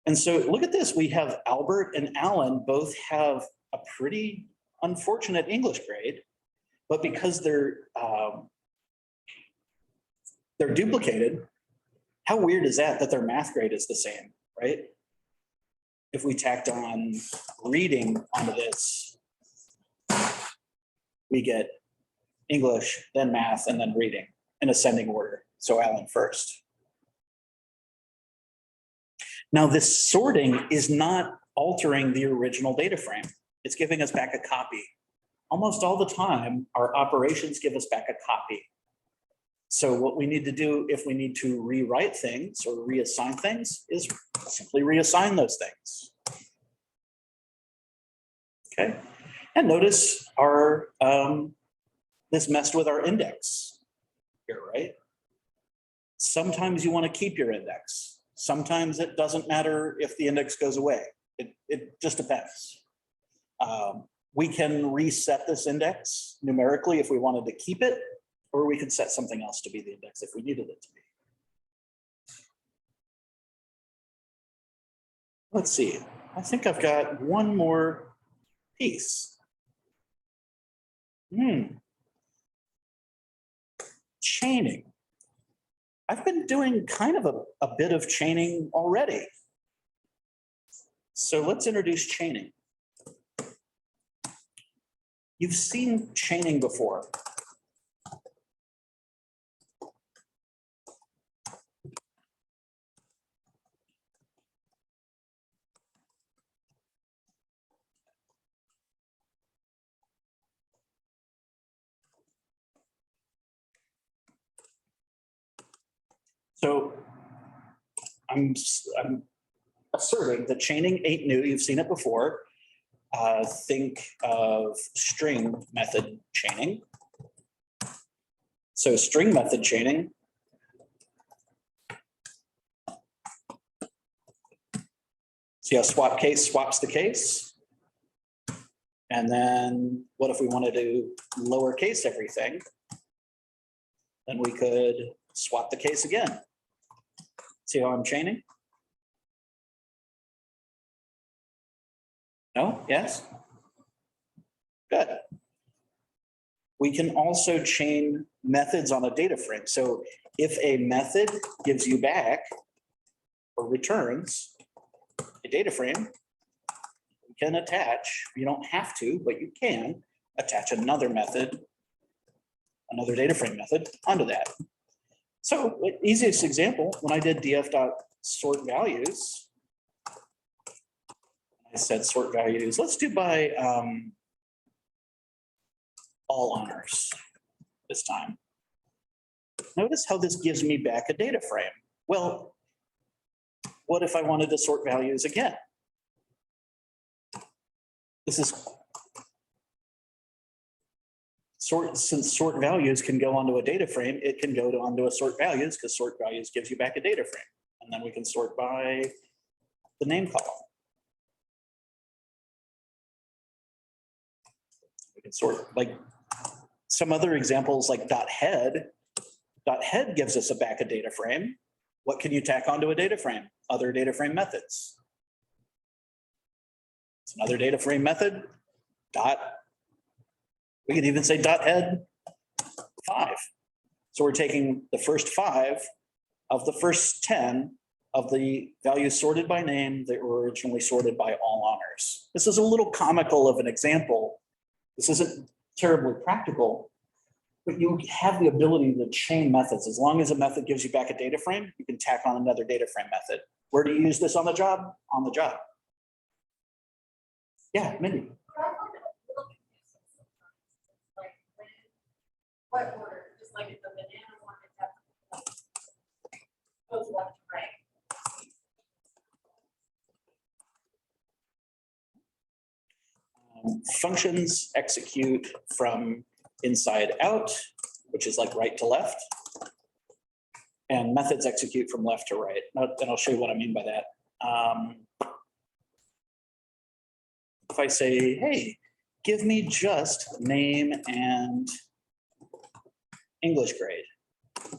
A: And so look at this, we have Albert and Alan both have a pretty unfortunate English grade, but because they're duplicated, how weird is that their math grade is the same, right? If we tacked on reading onto this, we get English, then math, and then reading in ascending order. So Alan first. Now this sorting is not altering the original data frame. It's giving us back a copy. Almost all the time, our operations give us back a copy. So what we need to do if we need to rewrite things or reassign things is simply reassign those things. Okay, and notice our this messed with our index here, right? Sometimes you want to keep your index. Sometimes it doesn't matter if the index goes away. It just depends. We can reset this index numerically if we wanted to keep it, or we could set something else to be the index if we needed it to be. Let's see. I think I've got one more piece. Chaining. I've been doing kind of a bit of chaining already. So let's introduce chaining. You've seen chaining before. So I'm asserting that chaining ain't new. You've seen it before. Think of string method chaining. So string method chaining. See how swap case swaps the case? And then what if we wanted to lowercase everything? Then we could swap the case again. See how I'm chaining? No? Yes? Good. We can also chain methods on a data frame. So if a method gives you back or returns a data frame, you can attach, you don't have to, but you can attach another method, another data frame method onto that. So easiest example, when I did df.sort values, I said sort values, let's do by all honors this time. Notice how this gives me back a data frame. Well, what if I wanted to sort values again? This is since sort values can go onto a data frame, it can go onto a sort values because sort values gives you back a data frame. And then we can sort by the name column. We can sort like some other examples like .head. .head gives us back a data frame. What can you tack onto a data frame? Other data frame methods. It's another data frame method. We could even say .head 5. So we're taking the first 5 of the first 10 of the values sorted by name that were originally sorted by all honors. This is a little comical of an example. This isn't terribly practical, but you have the ability to chain methods. As long as a method gives you back a data frame, you can tack on another data frame method. Where do you use this on the job? On the job. Yeah, Mindy.
D: Like when, what order, just like if the banana one, it's goes left to right.
A: Functions execute from inside out, which is like right to left. And methods execute from left to right. And I'll show you what I mean by that. If I say, hey, give me just name and English grade.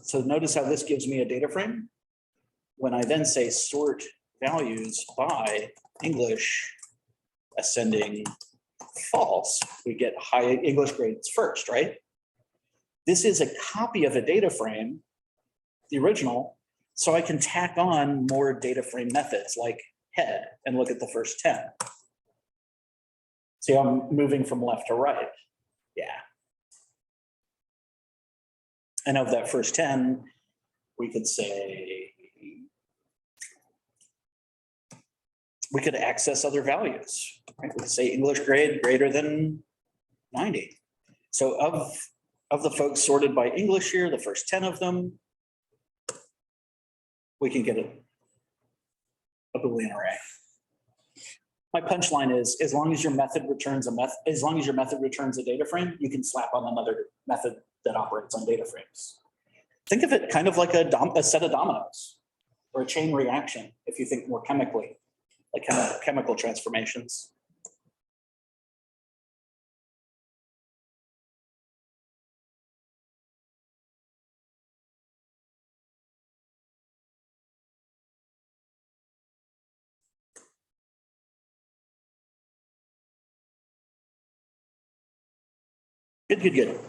A: So notice how this gives me a data frame. When I then say sort values by English ascending false, we get high English grades first, right? This is a copy of a data frame, the original, so I can tack on more data frame methods like head and look at the first 10. See, I'm moving from left to right. Yeah. And of that first 10, we could say, we could access other values, right? We could say English grade greater than 90. So of the folks sorted by English here, the first 10 of them, we can get a Boolean array. My punchline is, as long as your method returns a data frame, you can slap on another method that operates on data frames. Think of it kind of like a set of dominoes or a chain reaction, if you think more chemically, like chemical transformations. Good.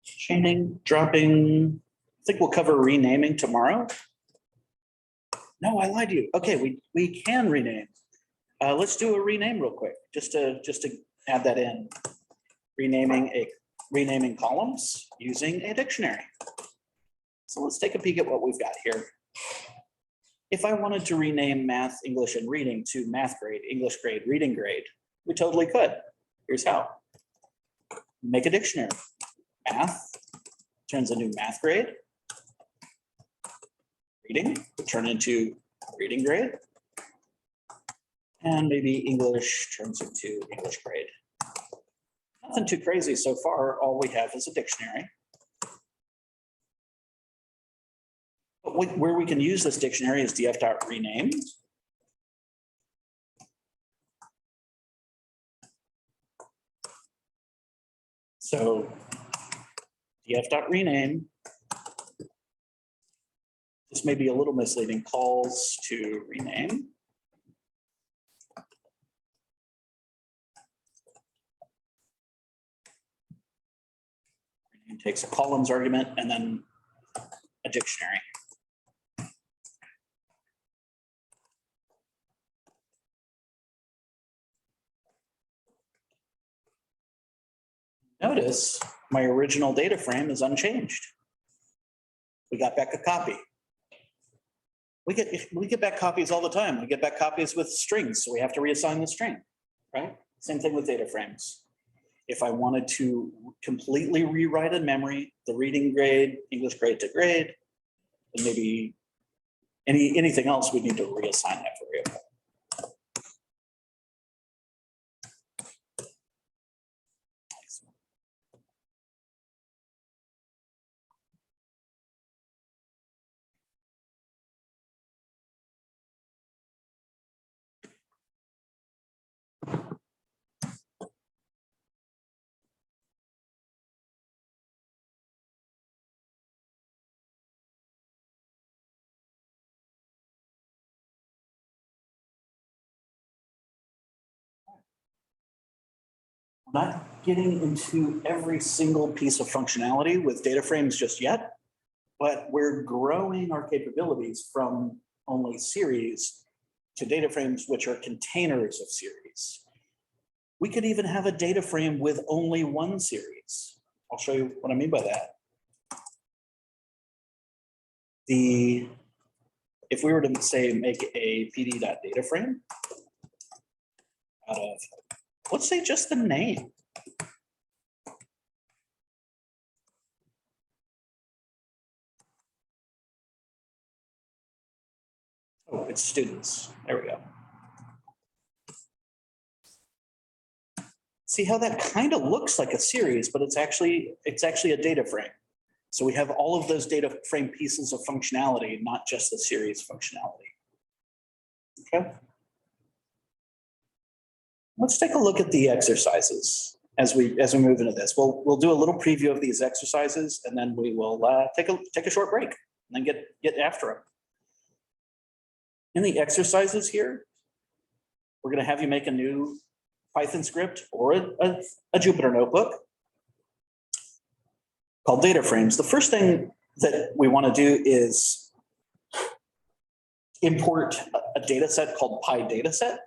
A: Chaining, dropping. I think we'll cover renaming tomorrow. No, I lied to you. Okay, we can rename. Let's do a rename real quick, just to add that in. Renaming columns using a dictionary. So let's take a peek at what we've got here. If I wanted to rename math, English, and reading to math grade, English grade, reading grade, we totally could. Here's how. Make a dictionary. Math turns into math grade. Reading would turn into reading grade. And maybe English turns into English grade. Nothing too crazy so far. All we have is a dictionary. But where we can use this dictionary is df.rename. So df.rename, this may be a little misleading, calls to rename. Rename takes a columns argument and then a dictionary. Notice my original data frame is unchanged. We got back a copy. We get back copies all the time. We get back copies with strings, so we have to reassign the string, right? Same thing with data frames. If I wanted to completely rewrite in memory the reading grade, English grade to grade, and maybe Anything else, we need to reassign that variable. We're not getting into every single piece of functionality with DataFrames just yet, but we're growing our capabilities from only series to DataFrames, which are containers of series. We could even have a data frame with only one series. I'll show you what I mean by that. If we were to say make a pd.dataframe out of, let's say just the name. Oh, it's students. There we go. See how that kind of looks like a series, but it's actually a data frame. So we have all of those data frame pieces of functionality, not just the series functionality. Okay. Let's take a look at the exercises as we move into this. We'll do a little preview of these exercises, and then we will take a short break and then get after them. In the exercises here, we're going to have you make a new Python script or a Jupyter notebook called DataFrames. The first thing that we want to do is import a data set called PyDataset.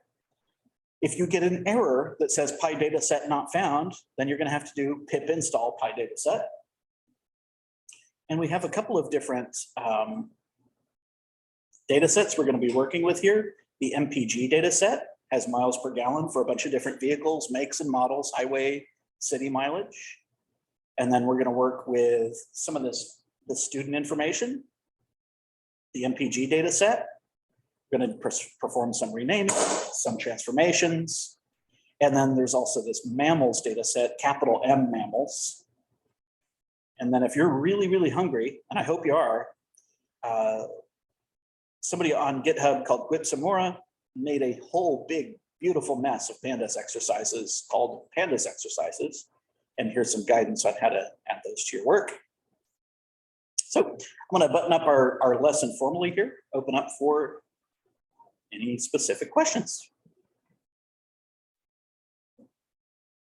A: If you get an error that says PyDataset not found, then you're going to have to do pip install PyDataset. And we have a couple of different data sets we're going to be working with here. The MPG data set has miles per gallon for a bunch of different vehicles, makes and models, highway, city mileage. And then we're going to work with some of the student information. The MPG data set, we're going to perform some renaming, some transformations. And then there's also this mammals data set, capital M mammals. And then if you're really, really hungry, and I hope you are, somebody on GitHub called Gwit Samora made a whole big, beautiful mess of Pandas exercises called Pandas exercises. And here's some guidance on how to add those to your work. So I'm going to button up our lesson formally here, open up for any specific questions.